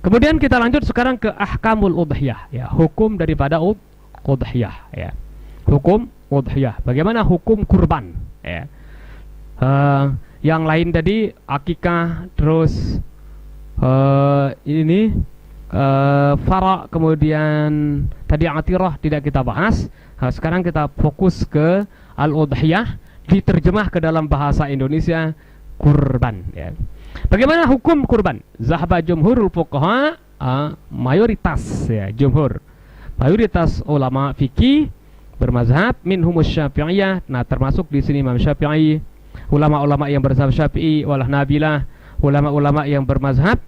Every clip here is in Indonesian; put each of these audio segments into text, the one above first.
Kemudian kita lanjut sekarang ke ahkamul udhiyah, ya, hukum daripada udhiyah, ya. Hukum udhiyah. Bagaimana hukum kurban, ya. Yang lain tadi akikah, terus ini fara, kemudian tadi atirah tidak kita bahas. Sekarang kita fokus ke al-udhiyah, diterjemah ke dalam bahasa Indonesia kurban, ya. Bagaimana hukum kurban? Zahaba jumhurul fuqaha, mayoritas, ya, jumhur, mayoritas ulama fikih bermazhab, minhumus syafi'iyah. Nah, termasuk di sini Imam Syafi'i, ulama-ulama yang berzhab Syafi'i, wal Hanabilah, ulama-ulama yang bermazhab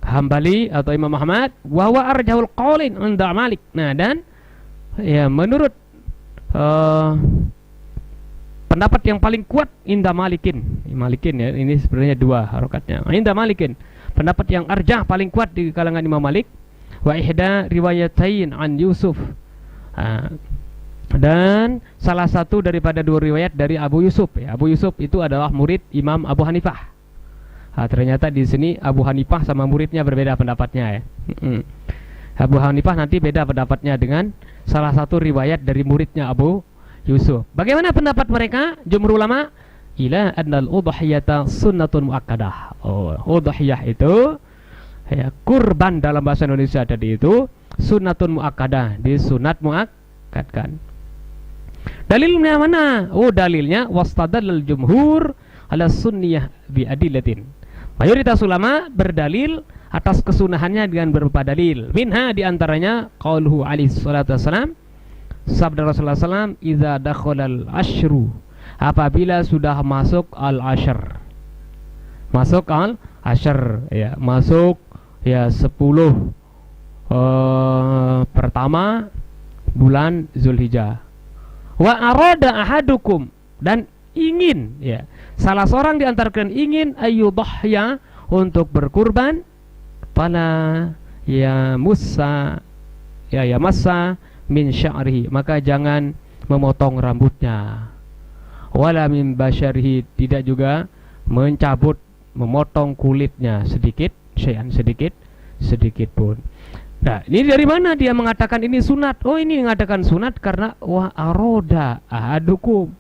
Hambali atau Imam Ahmad, wa huwa arjahul qaulin 'inda Malik. Nah, dan ya menurut pendapat yang paling kuat inda Malikin, ya, ini sebenarnya dua harokatnya. Inda Malikin, pendapat yang arjah paling kuat di kalangan Imam Malik. Wa ihda riwayatain an Yusuf, dan salah satu daripada dua riwayat dari Abu Yusuf, ya. Abu Yusuf itu adalah murid Imam Abu Hanifah. Ternyata di sini Abu Hanifah sama muridnya berbeda pendapatnya, ya. Abu Hanifah nanti beda pendapatnya dengan salah satu riwayat dari muridnya Abu Yusuf. Bagaimana pendapat mereka? Jumhur ulama ila annal udhiyata sunnatun muakkadah. Udhiyah itu, ya, kurban dalam bahasa Indonesia tadi itu sunnatun muakkadah, disunat muakkadkan. Dalilnya mana? Dalilnya wastadallal jumhur ala sunniyah bi adillatin. Mayoritas ulama berdalil atas kesunahannya dengan beberapa dalil. Minha diantaranya qauluhu alaihi salatu wassalam, sabda Rasulullah SAW, idza dakhalal ashru, apabila sudah masuk al-ashr, masuk al-ashr, ya, masuk, ya, 10 pertama bulan Zulhijjah. Wa arada ahadukum, dan ingin, ya, salah seorang di antara kalian ingin ayyudhya, untuk berkurban, fala ya musa, ya massa min sya'rihi, maka jangan memotong rambutnya, wala min basyarihi, tidak juga mencabut, memotong kulitnya sedikit, syai'an, sedikit pun. Nah, ini dari mana dia mengatakan ini sunat? Ini mengatakan sunat karena wa aroda ahadukum,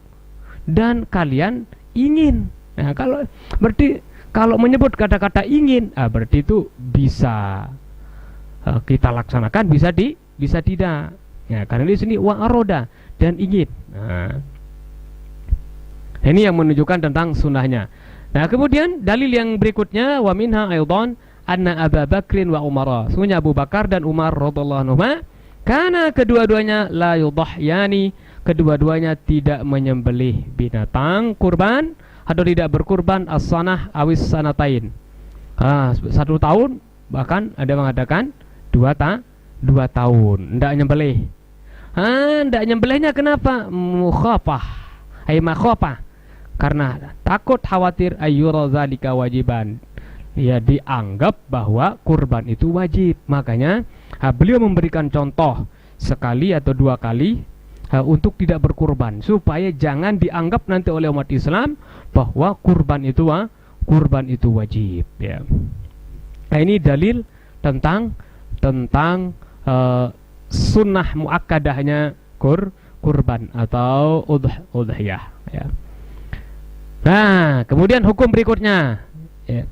dan kalian ingin. Nah, kalau berarti kalau menyebut kata-kata ingin, berarti itu bisa kita laksanakan, bisa tidak. Ya, karena di sini wa aroda, dan ingin. Nah, ini yang menunjukkan tentang sunnahnya. Nah, kemudian dalil yang berikutnya, wa minha aidan anna Abu Bakrin wa Umar, sungguhnya Abu Bakar dan Umar radhiyallahu anhuma, karena kedua-duanya la yudhahyani, kedua-duanya tidak menyembelih binatang kurban atau tidak berkurban as-sanah awis sanatain, 1 tahun, bahkan ada mengatakan 2 tahun ndak nyembelih. Ndak nyembelihnya kenapa? Mukhafah, makhafah, karena takut khawatir ayyura zalika wajiban, ya, dianggap bahwa kurban itu wajib. Makanya beliau memberikan contoh sekali atau 2 kali untuk tidak berkurban, supaya jangan dianggap nanti oleh umat Islam bahwa kurban itu wajib, ya. Nah, ini dalil tentang sunnah muakkadahnya kurban atau udhiyah, ya. Nah, kemudian hukum berikutnya, ya.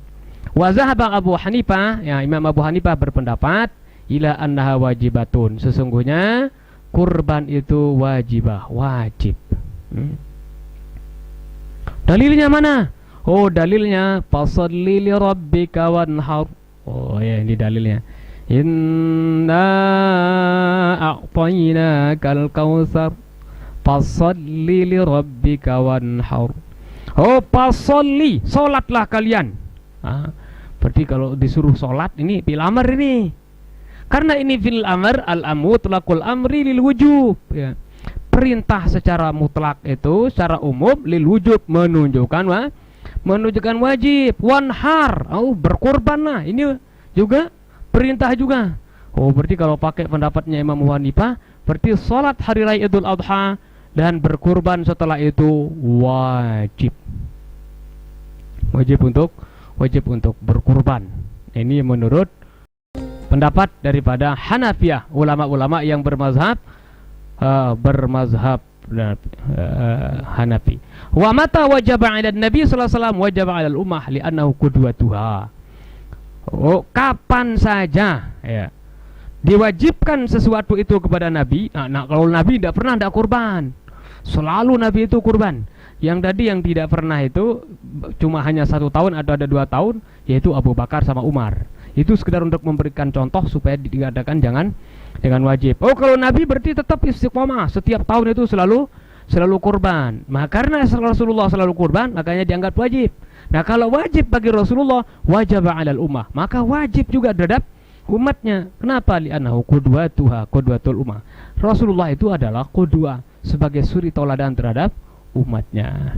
Wa zahaba Abu Hanifah, ya, Imam Abu Hanifah berpendapat ila annaha wajibatun, sesungguhnya kurban itu wajib. Dalilnya mana? Dalilnya fasalli li rabbika wanhar. Ya, ini dalilnya. Inna a'tainakal kautsar fasalli li rabbika wanhar. Fasalli, salatlah kalian. Berarti kalau disuruh salat ini bil amr ini. Karena ini fil amr, al-amr mutlaqul amri lil wujub, ya. Perintah secara mutlak itu secara umum lil wujub, menunjukkan wajib. Wanhar, berkorbanlah, ini juga perintah juga. Berarti kalau pakai pendapatnya Imam Abu Hanifah, berarti salat hari raya Idul Adha dan berkorban setelah itu wajib. Wajib untuk berkorban. Ini menurut pendapat daripada Hanafiyah, ulama-ulama yang bermazhab Hanafi. Wa mata wajaba 'ala Nabi sallallahu alaihi wasallam wajaba 'ala al-ummah li'annahu qudwatuha. Oh, kapan saja ya diwajibkan sesuatu itu kepada Nabi. Nah, kalau Nabi tidak pernah tidak kurban, selalu Nabi itu kurban. Yang tadi yang tidak pernah itu cuma hanya 1 tahun atau ada 2 tahun, yaitu Abu Bakar sama Umar. Itu sekedar untuk memberikan contoh supaya dikatakan jangan dengan wajib. Oh, kalau Nabi berarti tetap istiqomah, setiap tahun itu selalu kurban. Maka karena Rasulullah selalu kurban, makanya dianggap wajib. Nah, kalau wajib bagi Rasulullah, wajib 'alal ummah, maka wajib juga terhadap umatnya. Kenapa? Li'annahu qudwatul ummah. Rasulullah itu adalah qudwah, sebagai suri tauladan terhadap umatnya.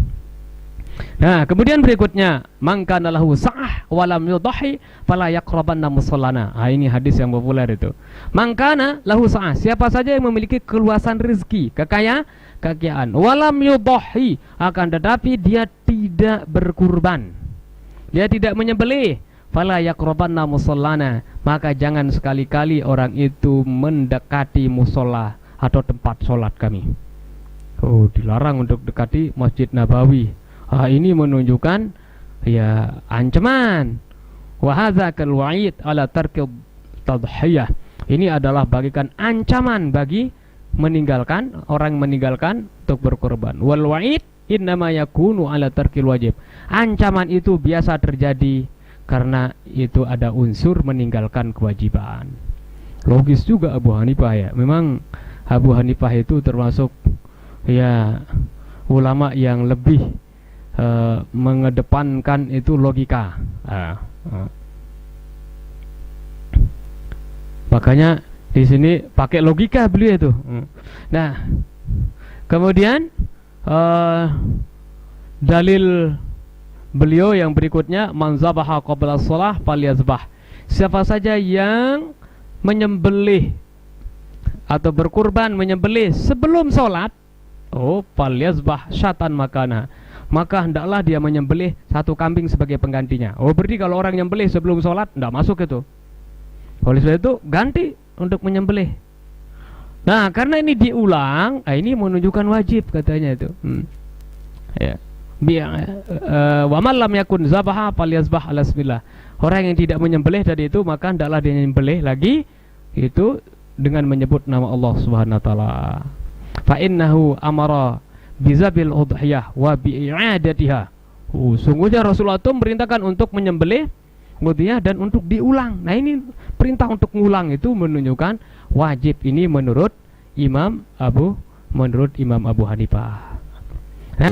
Nah, kemudian berikutnya, man kana lahu sa'ah wa lam yudhi fala yaqrabanna musallana. Ini hadis yang populer itu. Man kana lahu sa'ah, siapa saja yang memiliki keluasan rezeki, kekayaan, wa lam yudhi, akan tetapi dia tidak berkurban, dia tidak menyembelih, fala yaqrabanna musallana, maka jangan sekali-kali orang itu mendekati musola atau tempat sholat kami. Oh, dilarang untuk dekati Masjid Nabawi. Ini menunjukkan ya ancaman. Wa hadza kal wa'id ala tarki tadhiyah. Ini adalah bagikan ancaman bagi orang meninggalkan untuk berkorban. Wal wa'id innama yakunu ala tarkil wajib. Ancaman itu biasa terjadi karena itu ada unsur meninggalkan kewajiban. Logis juga Abu Hanifah ya. Memang Abu Hanifah itu termasuk ya ulama yang lebih mengedepankan itu logika. Makanya di sini pakai logika beliau itu. Nah, kemudian dalil beliau yang berikutnya, man zabaha qabla shalah falyazbah. Siapa saja yang menyembelih atau berkurban menyembelih sebelum sholat, falyazbah syatan makana, maka hendaklah dia menyembelih 1 kambing sebagai penggantinya. Berarti kalau orang nyembelih sebelum sholat tidak masuk itu. Oleh sebab itu ganti untuk menyembelih. Nah, karena ini diulang, ini menunjukkan wajib katanya itu. Ya. Wa man lam yakun zabaha falyazbah ala bismillah. Orang yang tidak menyembelih tadi itu, maka hendaklah dia menyembelih lagi itu dengan menyebut nama Allah Subhanahu wa taala. Fa innahu amara bizabil udhiyah wa bi'adatiha. Sungguhnya Rasulullah itu merintahkan untuk menyembelih udhiyah dan untuk diulang. Nah, ini perintah untuk mengulang itu menunjukkan wajib. Ini menurut Imam Abu Hanifah. Nah,